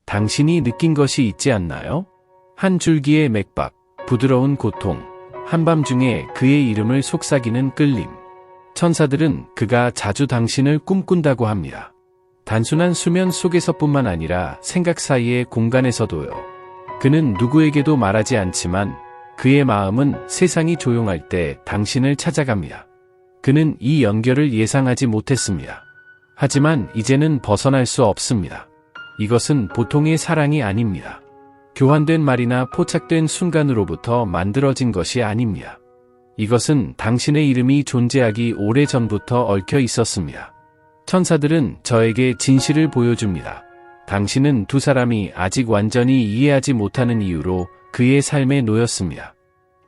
당신이 느낀 것이 있지 않나요? 한 줄기의 맥박, 부드러운 고통, 한밤중에 그의 이름을 속삭이는 끌림. 천사들은 그가 자주 당신을 꿈꾼다고 합니다. 단순한 수면 속에서뿐만 아니라 생각 사이의 공간에서도요. 그는 누구에게도 말하지 않지만 그의 마음은 세상이 조용할 때 당신을 찾아갑니다. 그는 이 연결을 예상하지 못했습니다. 하지만 이제는 벗어날 수 없습니다. 이것은 보통의 사랑이 아닙니다. 교환된 말이나 포착된 순간으로부터 만들어진 것이 아닙니다. 이것은 당신의 이름이 존재하기 오래전부터 얽혀 있었습니다. 천사들은 저에게 진실을 보여줍니다. 당신은 두 사람이 아직 완전히 이해하지 못하는 이유로 그의 삶에 놓였습니다.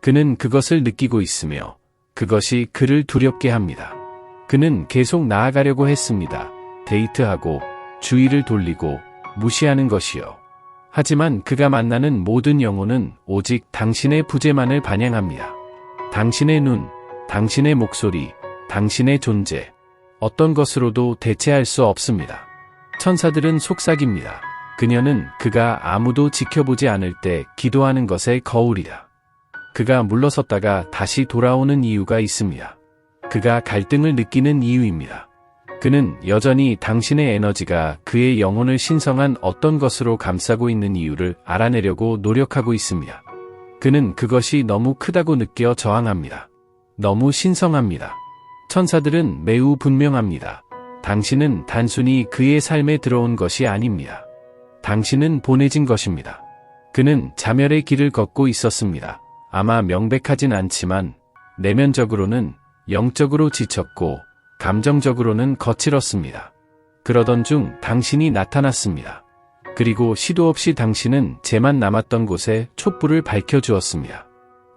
그는 그것을 느끼고 있으며 그것이 그를 두렵게 합니다. 그는 계속 나아가려고 했습니다. 데이트하고 주의를 돌리고 무시하는 것이요. 하지만 그가 만나는 모든 영혼은 오직 당신의 부재만을 반영합니다. 당신의 눈, 당신의 목소리, 당신의 존재, 어떤 것으로도 대체할 수 없습니다. 천사들은 속삭입니다. 그녀는 그가 아무도 지켜보지 않을 때 기도하는 것의 거울이다. 그가 물러섰다가 다시 돌아오는 이유가 있습니다. 그가 갈등을 느끼는 이유입니다. 그는 여전히 당신의 에너지가 그의 영혼을 신성한 어떤 것으로 감싸고 있는 이유를 알아내려고 노력하고 있습니다. 그는 그것이 너무 크다고 느껴 저항합니다. 너무 신성합니다. 천사들은 매우 분명합니다. 당신은 단순히 그의 삶에 들어온 것이 아닙니다. 당신은 보내진 것입니다. 그는 자멸의 길을 걷고 있었습니다. 아마 명백하진 않지만 내면적으로는 영적으로 지쳤고 감정적으로는 거칠었습니다. 그러던 중 당신이 나타났습니다. 그리고 시도 없이 당신은 재만 남았던 곳에 촛불을 밝혀주었습니다.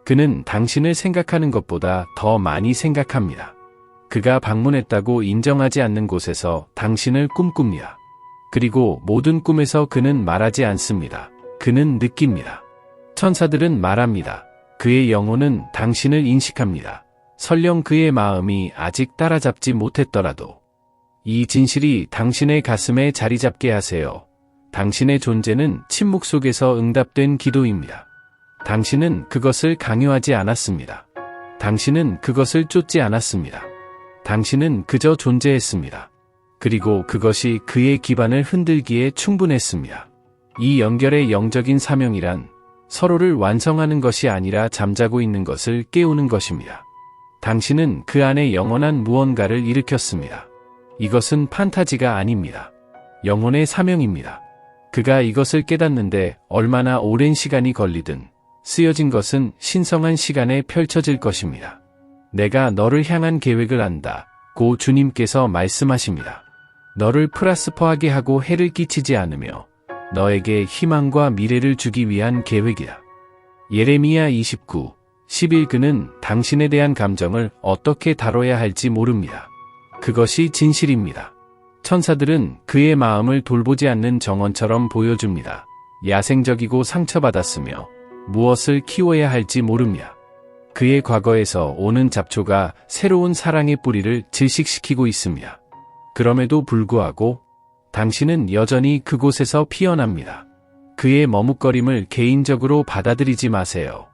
그는 당신을 생각하는 것보다 더 많이 생각합니다. 그가 방문했다고 인정하지 않는 곳에서 당신을 꿈꿉니다. 그리고 모든 꿈에서 그는 말하지 않습니다. 그는 느낍니다. 천사들은 말합니다. 그의 영혼은 당신을 인식합니다. 설령 그의 마음이 아직 따라잡지 못했더라도. 이 진실이 당신의 가슴에 자리 잡게 하세요. 당신의 존재는 침묵 속에서 응답된 기도입니다. 당신은 그것을 강요하지 않았습니다. 당신은 그것을 쫓지 않았습니다. 당신은 그저 존재했습니다. 그리고 그것이 그의 기반을 흔들기에 충분했습니다. 이 연결의 영적인 사명이란 서로를 완성하는 것이 아니라 잠자고 있는 것을 깨우는 것입니다. 당신은 그 안에 영원한 무언가를 일으켰습니다. 이것은 판타지가 아닙니다. 영혼의 사명입니다. 그가 이것을 깨닫는데 얼마나 오랜 시간이 걸리든 쓰여진 것은 신성한 시간에 펼쳐질 것입니다. 내가 너를 향한 계획을 안다. 고 주님께서 말씀하십니다. 너를 프라스퍼하게 하고 해를 끼치지 않으며 너에게 희망과 미래를 주기 위한 계획이다. 예레미야 29, 11 그는 당신에 대한 감정을 어떻게 다뤄야 할지 모릅니다. 그것이 진실입니다. 천사들은 그의 마음을 돌보지 않는 정원처럼 보여줍니다. 야생적이고 상처받았으며 무엇을 키워야 할지 모릅니다. 그의 과거에서 오는 잡초가 새로운 사랑의 뿌리를 질식시키고 있습니다. 그럼에도 불구하고 당신은 여전히 그곳에서 피어납니다. 그의 머뭇거림을 개인적으로 받아들이지 마세요.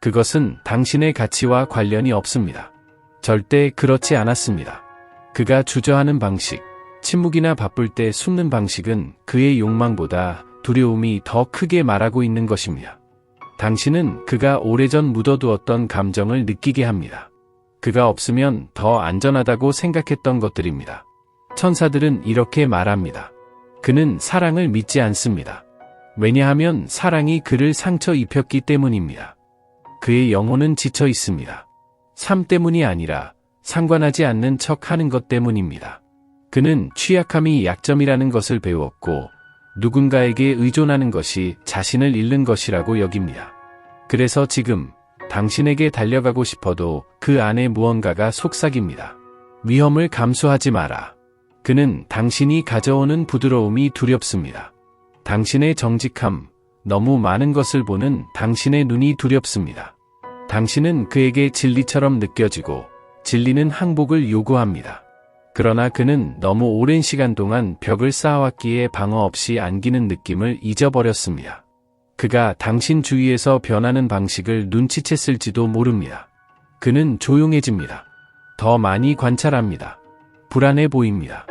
그것은 당신의 가치와 관련이 없습니다. 절대 그렇지 않았습니다. 그가 주저하는 방식, 침묵이나 바쁠 때 숨는 방식은 그의 욕망보다 두려움이 더 크게 말하고 있는 것입니다. 당신은 그가 오래전 묻어두었던 감정을 느끼게 합니다. 그가 없으면 더 안전하다고 생각했던 것들입니다. 천사들은 이렇게 말합니다. 그는 사랑을 믿지 않습니다. 왜냐하면 사랑이 그를 상처 입혔기 때문입니다. 그의 영혼은 지쳐 있습니다. 삶 때문이 아니라 상관하지 않는 척 하는 것 때문입니다. 그는 취약함이 약점이라는 것을 배웠고 누군가에게 의존하는 것이 자신을 잃는 것이라고 여깁니다. 그래서 지금 당신에게 달려가고 싶어도 그 안에 무언가가 속삭입니다. 위험을 감수하지 마라. 그는 당신이 가져오는 부드러움이 두렵습니다. 당신의 정직함, 너무 많은 것을 보는 당신의 눈이 두렵습니다. 당신은 그에게 진리처럼 느껴지고 진리는 항복을 요구합니다. 그러나 그는 너무 오랜 시간 동안 벽을 쌓아왔기에 방어 없이 안기는 느낌을 잊어버렸습니다. 그가 당신 주위에서 변하는 방식을 눈치챘을지도 모릅니다. 그는 조용해집니다. 더 많이 관찰합니다. 불안해 보입니다.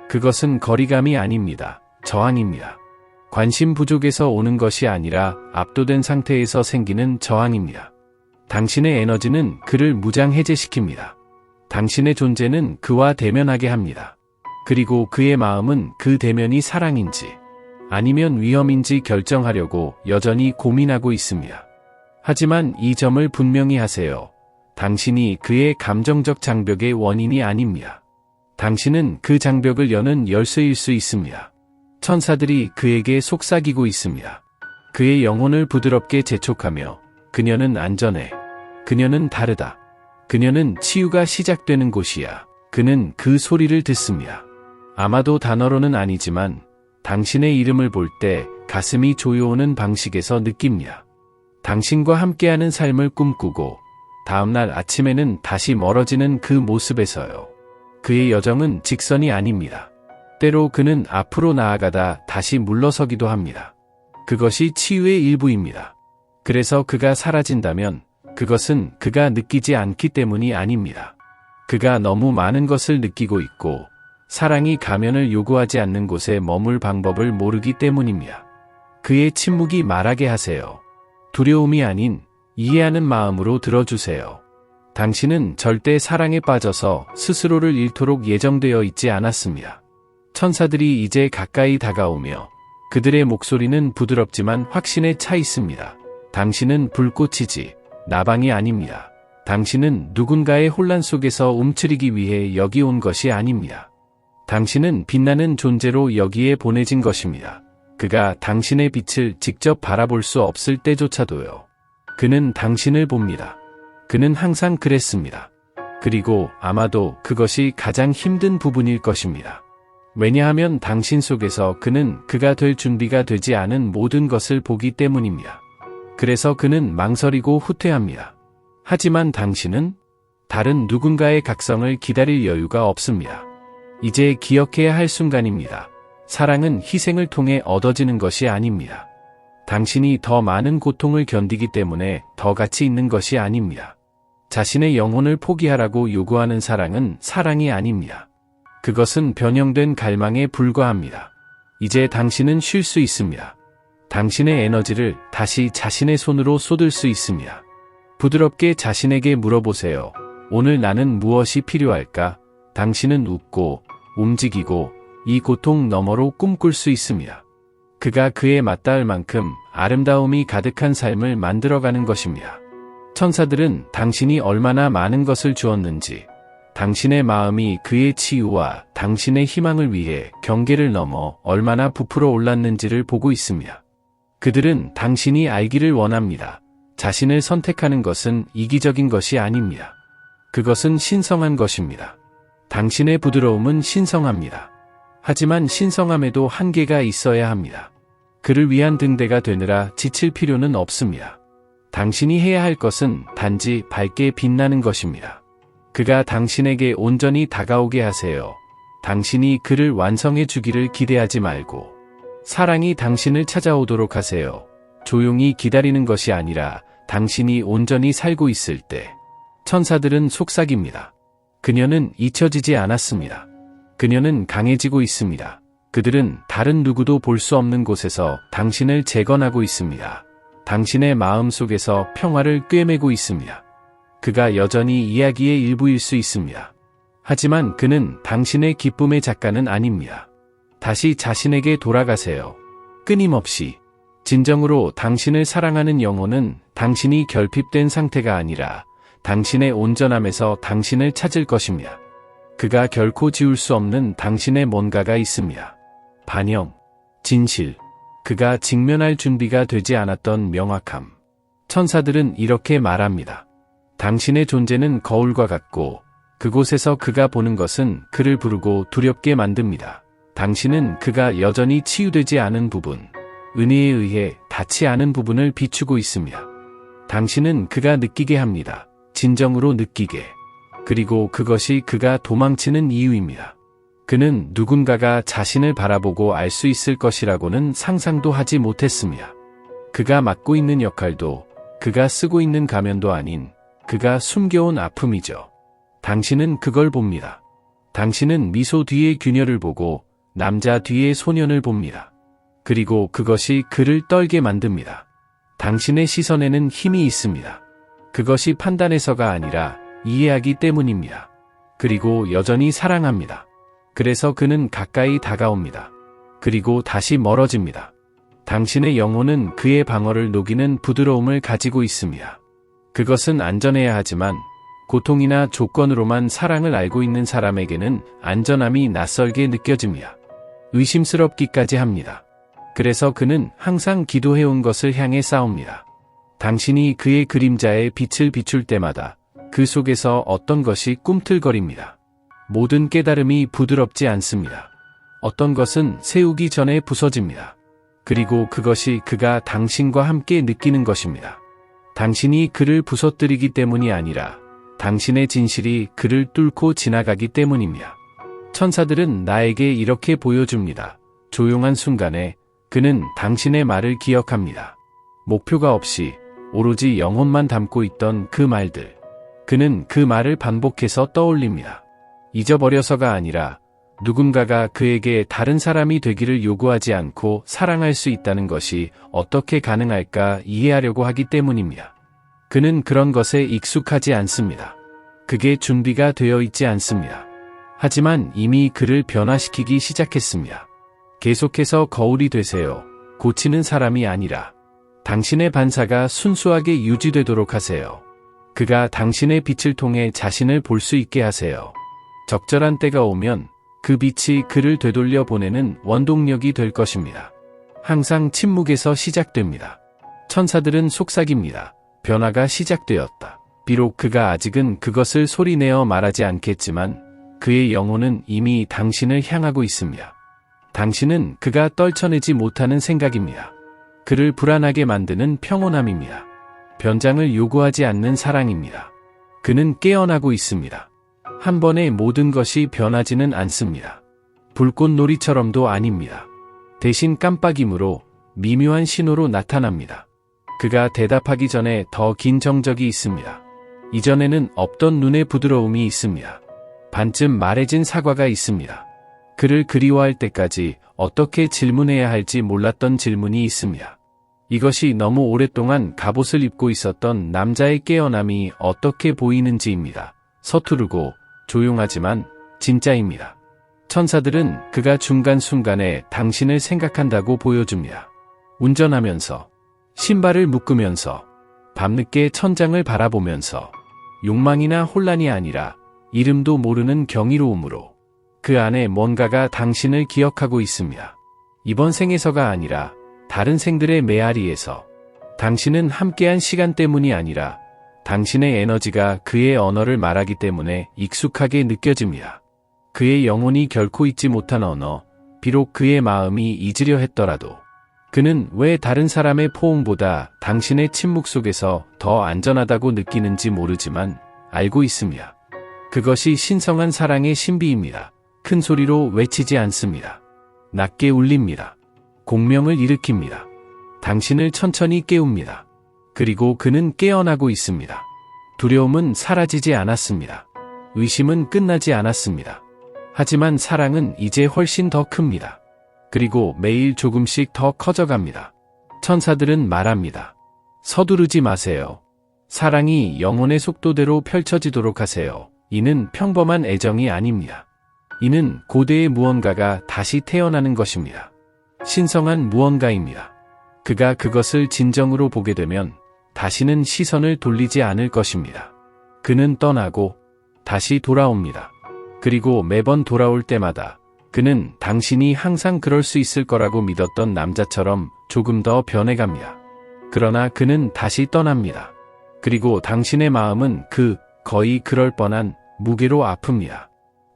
그것은 거리감이 아닙니다. 저항입니다. 관심 부족에서 오는 것이 아니라 압도된 상태에서 생기는 저항입니다. 당신의 에너지는 그를 무장해제시킵니다. 당신의 존재는 그와 대면하게 합니다. 그리고 그의 마음은 그 대면이 사랑인지 아니면 위험인지 결정하려고 여전히 고민하고 있습니다. 하지만 이 점을 분명히 하세요. 당신이 그의 감정적 장벽의 원인이 아닙니다. 당신은 그 장벽을 여는 열쇠일 수 있습니다. 천사들이 그에게 속삭이고 있습니다. 그의 영혼을 부드럽게 재촉하며 그녀는 안전해. 그녀는 다르다. 그녀는 치유가 시작되는 곳이야. 그는 그 소리를 듣습니다. 아마도 단어로는 아니지만 당신의 이름을 볼 때 가슴이 조여오는 방식에서 느낍니다. 당신과 함께하는 삶을 꿈꾸고 다음날 아침에는 다시 멀어지는 그 모습에서요. 그의 여정은 직선이 아닙니다. 때로 그는 앞으로 나아가다 다시 물러서기도 합니다. 그것이 치유의 일부입니다. 그래서 그가 사라진다면 그것은 그가 느끼지 않기 때문이 아닙니다. 그가 너무 많은 것을 느끼고 있고 사랑이 가면을 요구하지 않는 곳에 머물 방법을 모르기 때문입니다. 그의 침묵이 말하게 하세요. 두려움이 아닌 이해하는 마음으로 들어주세요. 당신은 절대 사랑에 빠져서 스스로를 잃도록 예정되어 있지 않았습니다. 천사들이 이제 가까이 다가오며 그들의 목소리는 부드럽지만 확신에 차 있습니다. 당신은 불꽃이지 나방이 아닙니다. 당신은 누군가의 혼란 속에서 움츠리기 위해 여기 온 것이 아닙니다. 당신은 빛나는 존재로 여기에 보내진 것입니다. 그가 당신의 빛을 직접 바라볼 수 없을 때조차도요. 그는 당신을 봅니다. 그는 항상 그랬습니다. 그리고 아마도 그것이 가장 힘든 부분일 것입니다. 왜냐하면 당신 속에서 그는 그가 될 준비가 되지 않은 모든 것을 보기 때문입니다. 그래서 그는 망설이고 후퇴합니다. 하지만 당신은 다른 누군가의 각성을 기다릴 여유가 없습니다. 이제 기억해야 할 순간입니다. 사랑은 희생을 통해 얻어지는 것이 아닙니다. 당신이 더 많은 고통을 견디기 때문에 더 가치 있는 것이 아닙니다. 자신의 영혼을 포기하라고 요구하는 사랑은 사랑이 아닙니다. 그것은 변형된 갈망에 불과합니다. 이제 당신은 쉴 수 있습니다. 당신의 에너지를 다시 자신의 손으로 쏟을 수 있습니다. 부드럽게 자신에게 물어보세요. 오늘 나는 무엇이 필요할까? 당신은 웃고 움직이고 이 고통 너머로 꿈꿀 수 있습니다. 그가 그에 맞닿을 만큼 아름다움이 가득한 삶을 만들어가는 것입니다. 천사들은 당신이 얼마나 많은 것을 주었는지, 당신의 마음이 그의 치유와 당신의 희망을 위해 경계를 넘어 얼마나 부풀어 올랐는지를 보고 있습니다. 그들은 당신이 알기를 원합니다. 자신을 선택하는 것은 이기적인 것이 아닙니다. 그것은 신성한 것입니다. 당신의 부드러움은 신성합니다. 하지만 신성함에도 한계가 있어야 합니다. 그를 위한 등대가 되느라 지칠 필요는 없습니다. 당신이 해야 할 것은 단지 밝게 빛나는 것입니다. 그가 당신에게 온전히 다가오게 하세요. 당신이 그를 완성해 주기를 기대하지 말고 사랑이 당신을 찾아오도록 하세요. 조용히 기다리는 것이 아니라 당신이 온전히 살고 있을 때 천사들은 속삭입니다. 그녀는 잊혀지지 않았습니다. 그녀는 강해지고 있습니다. 그들은 다른 누구도 볼 수 없는 곳에서 당신을 재건하고 있습니다. 당신의 마음 속에서 평화를 꿰매고 있습니다. 그가 여전히 이야기의 일부일 수 있습니다. 하지만 그는 당신의 기쁨의 작가는 아닙니다. 다시 자신에게 돌아가세요. 끊임없이. 진정으로 당신을 사랑하는 영혼은 당신이 결핍된 상태가 아니라 당신의 온전함에서 당신을 찾을 것입니다. 그가 결코 지울 수 없는 당신의 뭔가가 있습니다. 반영, 진실, 그가 직면할 준비가 되지 않았던 명확함. 천사들은 이렇게 말합니다. 당신의 존재는 거울과 같고 그곳에서 그가 보는 것은 그를 부르고 두렵게 만듭니다. 당신은 그가 여전히 치유되지 않은 부분, 은혜에 의해 닿지 않은 부분을 비추고 있습니다. 당신은 그가 느끼게 합니다. 진정으로 느끼게. 그리고 그것이 그가 도망치는 이유입니다. 그는 누군가가 자신을 바라보고 알 수 있을 것이라고는 상상도 하지 못했습니다. 그가 맡고 있는 역할도, 그가 쓰고 있는 가면도 아닌 그가 숨겨온 아픔이죠. 당신은 그걸 봅니다. 당신은 미소 뒤의 균열을 보고 남자 뒤의 소년을 봅니다. 그리고 그것이 그를 떨게 만듭니다. 당신의 시선에는 힘이 있습니다. 그것이 판단해서가 아니라 이해하기 때문입니다. 그리고 여전히 사랑합니다. 그래서 그는 가까이 다가옵니다. 그리고 다시 멀어집니다. 당신의 영혼은 그의 방어를 녹이는 부드러움을 가지고 있습니다. 그것은 안전해야 하지만 고통이나 조건으로만 사랑을 알고 있는 사람에게는 안전함이 낯설게 느껴집니다. 의심스럽기까지 합니다. 그래서 그는 항상 기도해온 것을 향해 싸웁니다. 당신이 그의 그림자에 빛을 비출 때마다 그 속에서 어떤 것이 꿈틀거립니다. 모든 깨달음이 부드럽지 않습니다. 어떤 것은 세우기 전에 부서집니다. 그리고 그것이 그가 당신과 함께 느끼는 것입니다. 당신이 그를 부서뜨리기 때문이 아니라 당신의 진실이 그를 뚫고 지나가기 때문입니다. 천사들은 나에게 이렇게 보여줍니다. 조용한 순간에 그는 당신의 말을 기억합니다. 목표가 없이 오로지 영혼만 담고 있던 그 말들. 그는 그 말을 반복해서 떠올립니다. 잊어버려서가 아니라 누군가가 그에게 다른 사람이 되기를 요구하지 않고 사랑할 수 있다는 것이 어떻게 가능할까 이해하려고 하기 때문입니다. 그는 그런 것에 익숙하지 않습니다. 그게 준비가 되어 있지 않습니다. 하지만 이미 그를 변화시키기 시작했습니다. 계속해서 거울이 되세요. 고치는 사람이 아니라 당신의 반사가 순수하게 유지되도록 하세요. 그가 당신의 빛을 통해 자신을 볼 수 있게 하세요. 적절한 때가 오면 그 빛이 그를 되돌려 보내는 원동력이 될 것입니다. 항상 침묵에서 시작됩니다. 천사들은 속삭입니다. 변화가 시작되었다. 비록 그가 아직은 그것을 소리내어 말하지 않겠지만 그의 영혼은 이미 당신을 향하고 있습니다. 당신은 그가 떨쳐내지 못하는 생각입니다. 그를 불안하게 만드는 평온함입니다. 변장을 요구하지 않는 사랑입니다. 그는 깨어나고 있습니다. 한 번에 모든 것이 변하지는 않습니다. 불꽃놀이처럼도 아닙니다. 대신 깜빡임으로 미묘한 신호로 나타납니다. 그가 대답하기 전에 더 긴 정적이 있습니다. 이전에는 없던 눈의 부드러움이 있습니다. 반쯤 말해진 사과가 있습니다. 그를 그리워할 때까지 어떻게 질문해야 할지 몰랐던 질문이 있습니다. 이것이 너무 오랫동안 갑옷을 입고 있었던 남자의 깨어남이 어떻게 보이는지입니다. 서투르고 조용하지만 진짜입니다. 천사들은 그가 중간 순간에 당신을 생각한다고 보여줍니다. 운전하면서, 신발을 묶으면서, 밤늦게 천장을 바라보면서, 욕망이나 혼란이 아니라 이름도 모르는 경이로움으로 그 안에 뭔가가 당신을 기억하고 있습니다. 이번 생에서가 아니라 다른 생들의 메아리에서 당신은 함께한 시간 때문이 아니라 당신의 에너지가 그의 언어를 말하기 때문에 익숙하게 느껴집니다. 그의 영혼이 결코 잊지 못한 언어, 비록 그의 마음이 잊으려 했더라도 그는 왜 다른 사람의 포옹보다 당신의 침묵 속에서 더 안전하다고 느끼는지 모르지만 알고 있습니다. 그것이 신성한 사랑의 신비입니다. 큰 소리로 외치지 않습니다. 낮게 울립니다. 공명을 일으킵니다. 당신을 천천히 깨웁니다. 그리고 그는 깨어나고 있습니다. 두려움은 사라지지 않았습니다. 의심은 끝나지 않았습니다. 하지만 사랑은 이제 훨씬 더 큽니다. 그리고 매일 조금씩 더 커져갑니다. 천사들은 말합니다. 서두르지 마세요. 사랑이 영혼의 속도대로 펼쳐지도록 하세요. 이는 평범한 애정이 아닙니다. 이는 고대의 무언가가 다시 태어나는 것입니다. 신성한 무언가입니다. 그가 그것을 진정으로 보게 되면 다시는 시선을 돌리지 않을 것입니다. 그는 떠나고 다시 돌아옵니다. 그리고 매번 돌아올 때마다 그는 당신이 항상 그럴 수 있을 거라고 믿었던 남자처럼 조금 더 변해갑니다. 그러나 그는 다시 떠납니다. 그리고 당신의 마음은 거의 그럴 뻔한 무게로 아픕니다.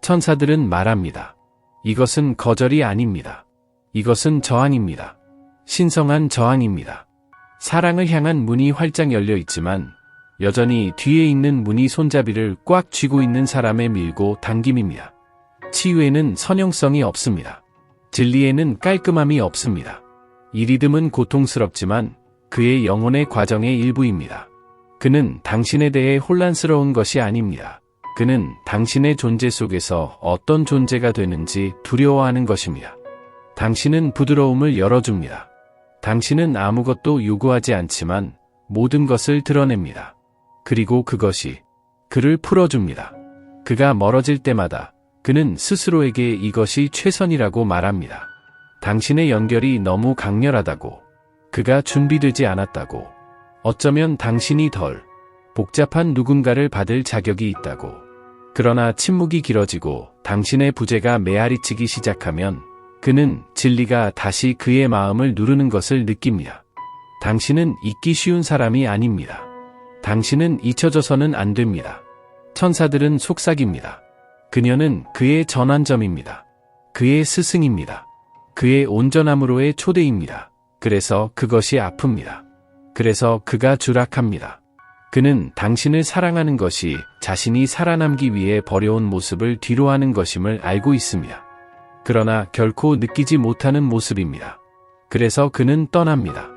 천사들은 말합니다. 이것은 거절이 아닙니다. 이것은 저항입니다. 신성한 저항입니다. 사랑을 향한 문이 활짝 열려 있지만 여전히 뒤에 있는 문이 손잡이를 꽉 쥐고 있는 사람의 밀고 당김입니다. 치유에는 선형성이 없습니다. 진리에는 깔끔함이 없습니다. 이 리듬은 고통스럽지만 그의 영혼의 과정의 일부입니다. 그는 당신에 대해 혼란스러운 것이 아닙니다. 그는 당신의 존재 속에서 어떤 존재가 되는지 두려워하는 것입니다. 당신은 부드러움을 열어줍니다. 당신은 아무것도 요구하지 않지만 모든 것을 드러냅니다. 그리고 그것이 그를 풀어줍니다. 그가 멀어질 때마다 그는 스스로에게 이것이 최선이라고 말합니다. 당신의 연결이 너무 강렬하다고, 그가 준비되지 않았다고, 어쩌면 당신이 덜 복잡한 누군가를 받을 자격이 있다고. 그러나 침묵이 길어지고 당신의 부재가 메아리치기 시작하면 그는 진리가 다시 그의 마음을 누르는 것을 느낍니다. 당신은 잊기 쉬운 사람이 아닙니다. 당신은 잊혀져서는 안 됩니다. 천사들은 속삭입니다. 그녀는 그의 전환점입니다. 그의 스승입니다. 그의 온전함으로의 초대입니다. 그래서 그것이 아픕니다. 그래서 그가 추락합니다. 그는 당신을 사랑하는 것이 자신이 살아남기 위해 버려온 모습을 뒤로하는 것임을 알고 있습니다. 그러나 결코 느끼지 못하는 모습입니다. 그래서 그는 떠납니다.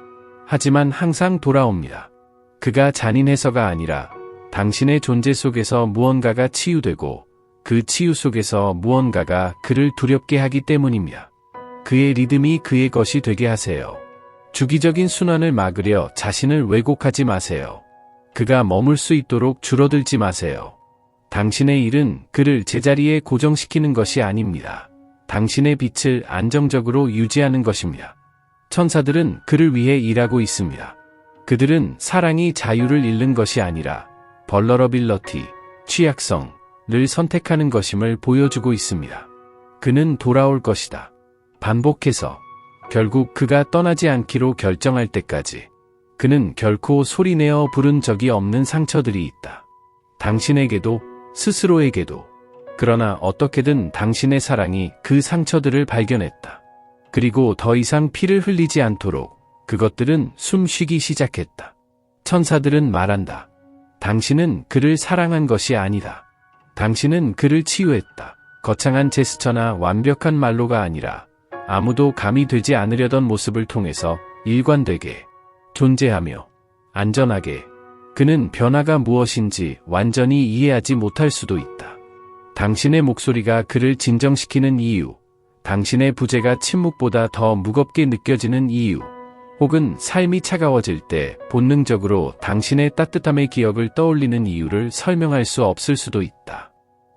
하지만 항상 돌아옵니다. 그가 잔인해서가 아니라 당신의 존재 속에서 무언가가 치유되고 그 치유 속에서 무언가가 그를 두렵게 하기 때문입니다. 그의 리듬이 그의 것이 되게 하세요. 주기적인 순환을 막으려 자신을 왜곡하지 마세요. 그가 머물 수 있도록 줄어들지 마세요. 당신의 일은 그를 제자리에 고정시키는 것이 아닙니다. 당신의 빛을 안정적으로 유지하는 것입니다. 천사들은 그를 위해 일하고 있습니다. 그들은 사랑이 자유를 잃는 것이 아니라 벌너러빌러티, 취약성을 선택하는 것임을 보여주고 있습니다. 그는 돌아올 것이다. 반복해서 결국 그가 떠나지 않기로 결정할 때까지 그는 결코 소리내어 부른 적이 없는 상처들이 있다. 당신에게도 스스로에게도. 그러나 어떻게든 당신의 사랑이 그 상처들을 발견했다. 그리고 더 이상 피를 흘리지 않도록 그것들은 숨 쉬기 시작했다. 천사들은 말한다. 당신은 그를 사랑한 것이 아니다. 당신은 그를 치유했다. 거창한 제스처나 완벽한 말로가 아니라 아무도 감이 되지 않으려던 모습을 통해서 일관되게 존재하며 안전하게. 그는 변화가 무엇인지 완전히 이해하지 못할 수도 있다. 당신의 목소리가 그를 진정시키는 이유, 당신의 부재가 침묵보다 더 무겁게 느껴지는 이유, 혹은 삶이 차가워질 때 본능적으로 당신의 따뜻함의 기억을 떠올리는 이유를 설명할 수 없을 수도 있다.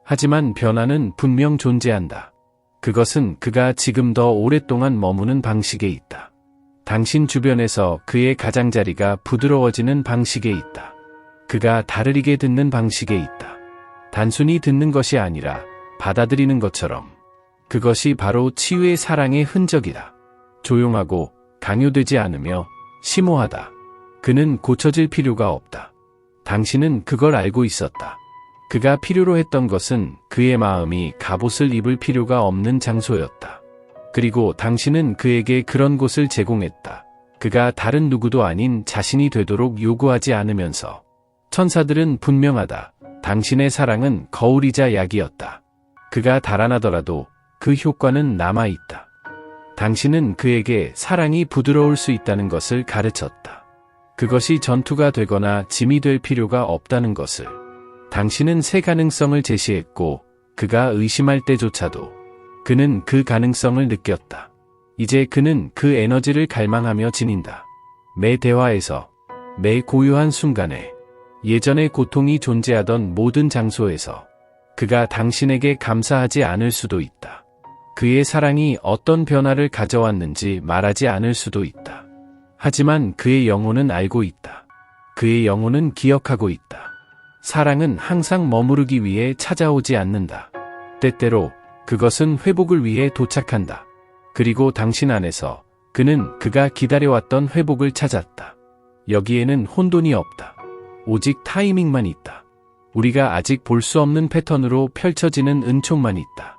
하지만 변화는 분명 존재한다. 그것은 그가 지금 더 오랫동안 머무는 방식에 있다. 당신 주변에서 그의 가장자리가 부드러워지는 방식에 있다. 그가 다르게 듣는 방식에 있다. 단순히 듣는 것이 아니라 받아들이는 것처럼. 그것이 바로 치유의 사랑의 흔적이다. 조용하고 강요되지 않으며 심오하다. 그는 고쳐질 필요가 없다. 당신은 그걸 알고 있었다. 그가 필요로 했던 것은 그의 마음이 갑옷을 입을 필요가 없는 장소였다. 그리고 당신은 그에게 그런 곳을 제공했다. 그가 다른 누구도 아닌 자신이 되도록 요구하지 않으면서. 천사들은 분명하다. 당신의 사랑은 거울이자 약이었다. 그가 달아나더라도 그 효과는 남아있다. 당신은 그에게 사랑이 부드러울 수 있다는 것을 가르쳤다. 그것이 전투가 되거나 짐이 될 필요가 없다는 것을. 당신은 새 가능성을 제시했고 그가 의심할 때조차도 그는 그 가능성을 느꼈다. 이제 그는 그 에너지를 갈망하며 지닌다. 매 대화에서, 매 고요한 순간에, 예전의 고통이 존재하던 모든 장소에서 그가 당신에게 감사하지 않을 수도 있다. 그의 사랑이 어떤 변화를 가져왔는지 말하지 않을 수도 있다. 하지만 그의 영혼은 알고 있다. 그의 영혼은 기억하고 있다. 사랑은 항상 머무르기 위해 찾아오지 않는다. 때때로 그것은 회복을 위해 도착한다. 그리고 당신 안에서 그는 그가 기다려왔던 회복을 찾았다. 여기에는 혼돈이 없다. 오직 타이밍만 있다. 우리가 아직 볼 수 없는 패턴으로 펼쳐지는 은총만 있다.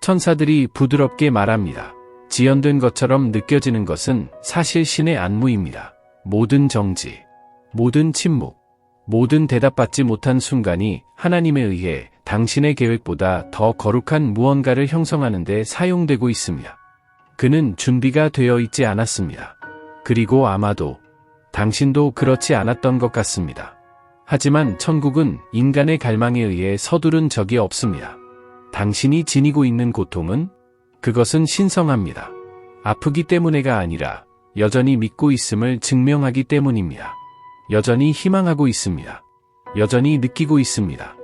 천사들이 부드럽게 말합니다. 지연된 것처럼 느껴지는 것은 사실 신의 안무입니다. 모든 정지, 모든 침묵, 모든 대답받지 못한 순간이 하나님에 의해 당신의 계획보다 더 거룩한 무언가를 형성하는 데 사용되고 있습니다. 그는 준비가 되어 있지 않았습니다. 그리고 아마도 당신도 그렇지 않았던 것 같습니다. 하지만 천국은 인간의 갈망에 의해 서두른 적이 없습니다. 당신이 지니고 있는 고통은 그것은 신성합니다. 아프기 때문에가 아니라 여전히 믿고 있음을 증명하기 때문입니다. 여전히 희망하고 있습니다. 여전히 느끼고 있습니다.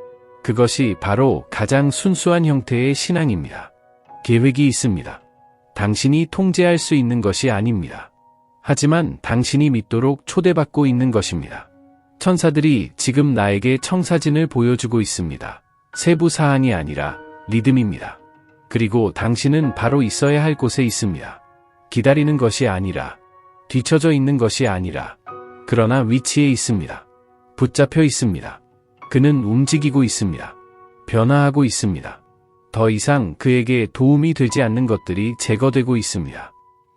그것이 바로 가장 순수한 형태의 신앙입니다. 계획이 있습니다. 당신이 통제할 수 있는 것이 아닙니다. 하지만 당신이 믿도록 초대받고 있는 것입니다. 천사들이 지금 나에게 청사진을 보여주고 있습니다. 세부 사항이 아니라 리듬입니다. 그리고 당신은 바로 있어야 할 곳에 있습니다. 기다리는 것이 아니라, 뒤처져 있는 것이 아니라, 그러나 위치에 있습니다. 붙잡혀 있습니다. 그는 움직이고 있습니다. 변화하고 있습니다. 더 이상 그에게 도움이 되지 않는 것들이 제거되고 있습니다.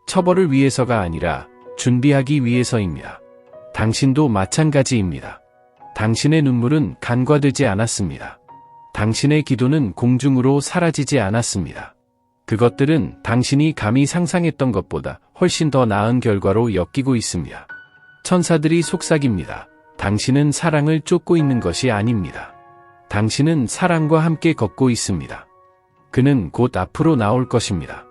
처벌을 위해서가 아니라 준비하기 위해서입니다. 당신도 마찬가지입니다. 당신의 눈물은 간과되지 않았습니다. 당신의 기도는 공중으로 사라지지 않았습니다. 그것들은 당신이 감히 상상했던 것보다 훨씬 더 나은 결과로 엮이고 있습니다. 천사들이 속삭입니다. 당신은 사랑을 쫓고 있는 것이 아닙니다. 당신은 사랑과 함께 걷고 있습니다. 그는 곧 앞으로 나올 것입니다.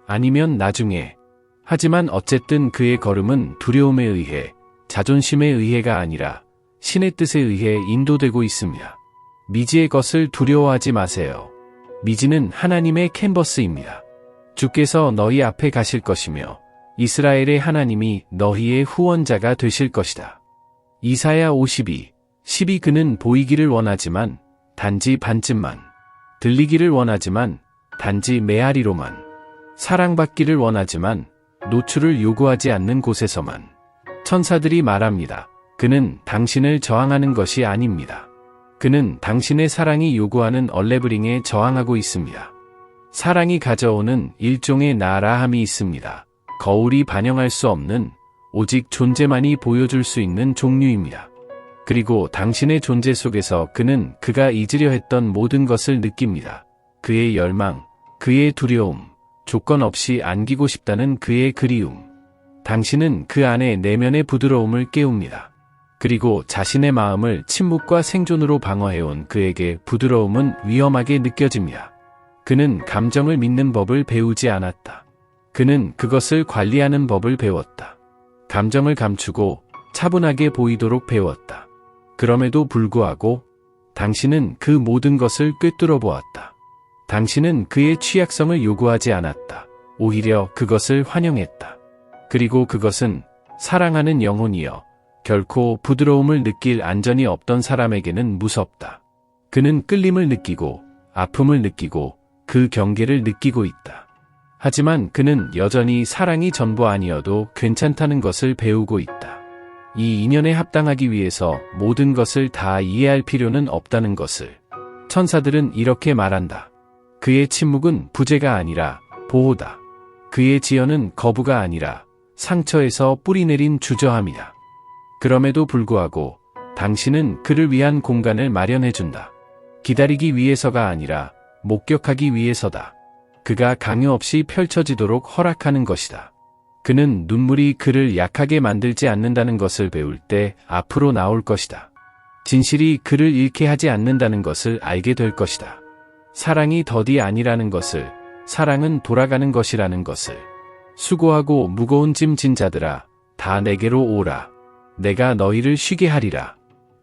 아니면 나중에. 하지만 어쨌든 그의 걸음은 두려움에 의해, 자존심에 의해가 아니라 신의 뜻에 의해 인도되고 있습니다. 미지의 것을 두려워하지 마세요. 미지는 하나님의 캔버스입니다. 주께서 너희 앞에 가실 것이며 이스라엘의 하나님이 너희의 후원자가 되실 것이다. 이사야 52:12 그는 보이기를 원하지만 단지 반쯤만, 들리기를 원하지만 단지 메아리로만, 사랑받기를 원하지만 노출을 요구하지 않는 곳에서만. 천사들이 말합니다. 그는 당신을 저항하는 것이 아닙니다. 그는 당신의 사랑이 요구하는 얼레브링에 저항하고 있습니다. 사랑이 가져오는 일종의 나라함이 있습니다. 거울이 반영할 수 없는, 오직 존재만이 보여줄 수 있는 종류입니다. 그리고 당신의 존재 속에서 그는 그가 잊으려 했던 모든 것을 느낍니다. 그의 열망, 그의 두려움, 조건 없이 안기고 싶다는 그의 그리움. 당신은 그 안에 내면의 부드러움을 깨웁니다. 그리고 자신의 마음을 침묵과 생존으로 방어해온 그에게 부드러움은 위험하게 느껴집니다. 그는 감정을 믿는 법을 배우지 않았다. 그는 그것을 관리하는 법을 배웠다. 감정을 감추고 차분하게 보이도록 배웠다. 그럼에도 불구하고 당신은 그 모든 것을 꿰뚫어 보았다. 당신은 그의 취약성을 요구하지 않았다. 오히려 그것을 환영했다. 그리고 그것은 사랑하는 영혼이여 결코 부드러움을 느낄 안전이 없던 사람에게는 무섭다. 그는 끌림을 느끼고 아픔을 느끼고 그 경계를 느끼고 있다. 하지만 그는 여전히 사랑이 전부 아니어도 괜찮다는 것을 배우고 있다. 이 인연에 합당하기 위해서 모든 것을 다 이해할 필요는 없다는 것을. 천사들은 이렇게 말한다. 그의 침묵은 부재가 아니라 보호다. 그의 지연은 거부가 아니라 상처에서 뿌리내린 주저함이다. 그럼에도 불구하고 당신은 그를 위한 공간을 마련해준다. 기다리기 위해서가 아니라 목격하기 위해서다. 그가 강요 없이 펼쳐지도록 허락하는 것이다. 그는 눈물이 그를 약하게 만들지 않는다는 것을 배울 때 앞으로 나올 것이다. 진실이 그를 잃게 하지 않는다는 것을 알게 될 것이다. 사랑이 덫이 아니라는 것을, 사랑은 돌아가는 것이라는 것을. 수고하고 무거운 짐 진 자들아, 다 내게로 오라. 내가 너희를 쉬게 하리라.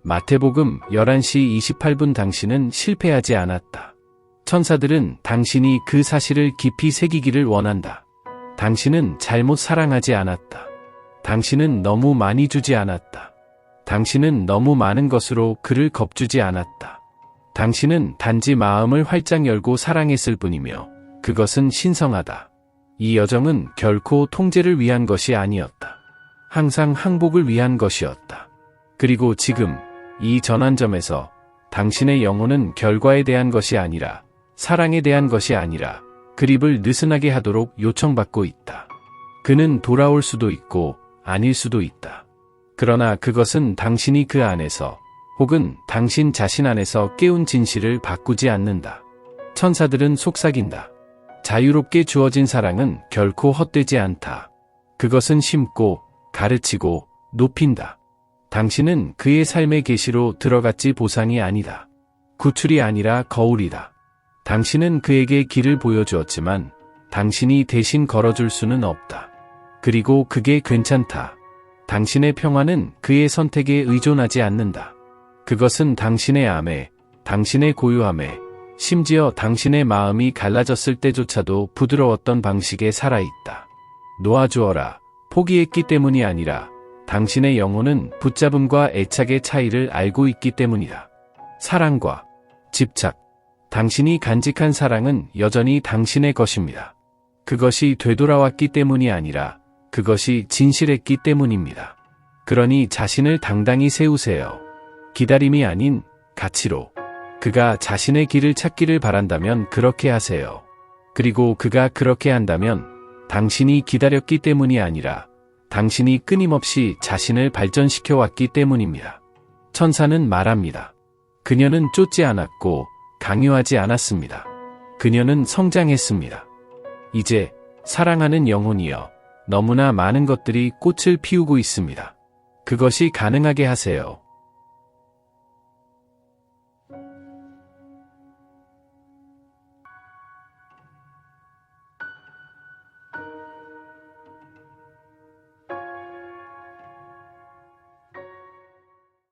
마태복음 11시 28분 당신은 실패하지 않았다. 천사들은 당신이 그 사실을 깊이 새기기를 원한다. 당신은 잘못 사랑하지 않았다. 당신은 너무 많이 주지 않았다. 당신은 너무 많은 것으로 그를 겁주지 않았다. 당신은 단지 마음을 활짝 열고 사랑했을 뿐이며 그것은 신성하다. 이 여정은 결코 통제를 위한 것이 아니었다. 항상 항복을 위한 것이었다. 그리고 지금 이 전환점에서 당신의 영혼은 결과에 대한 것이 아니라 사랑에 대한 것이 아니라 그립을 느슨하게 하도록 요청받고 있다. 그는 돌아올 수도 있고 아닐 수도 있다. 그러나 그것은 당신이 그 안에서 혹은 당신 자신 안에서 깨운 진실을 바꾸지 않는다. 천사들은 속삭인다. 자유롭게 주어진 사랑은 결코 헛되지 않다. 그것은 심고, 가르치고, 높인다. 당신은 그의 삶의 계시로 들어갔지 보상이 아니다. 구출이 아니라 거울이다. 당신은 그에게 길을 보여주었지만 당신이 대신 걸어줄 수는 없다. 그리고 그게 괜찮다. 당신의 평화는 그의 선택에 의존하지 않는다. 그것은 당신의 암에, 당신의 고요함에, 심지어 당신의 마음이 갈라졌을 때조차도 부드러웠던 방식에 살아있다. 놓아주어라. 포기했기 때문이 아니라 당신의 영혼은 붙잡음과 애착의 차이를 알고 있기 때문이다. 사랑과 집착. 당신이 간직한 사랑은 여전히 당신의 것입니다. 그것이 되돌아왔기 때문이 아니라 그것이 진실했기 때문입니다. 그러니 자신을 당당히 세우세요. 기다림이 아닌 가치로. 그가 자신의 길을 찾기를 바란다면 그렇게 하세요. 그리고 그가 그렇게 한다면 당신이 기다렸기 때문이 아니라 당신이 끊임없이 자신을 발전시켜 왔기 때문입니다. 천사는 말합니다. 그녀는 쫓지 않았고 강요하지 않았습니다. 그녀는 성장했습니다. 이제 사랑하는 영혼이여, 너무나 많은 것들이 꽃을 피우고 있습니다. 그것이 가능하게 하세요.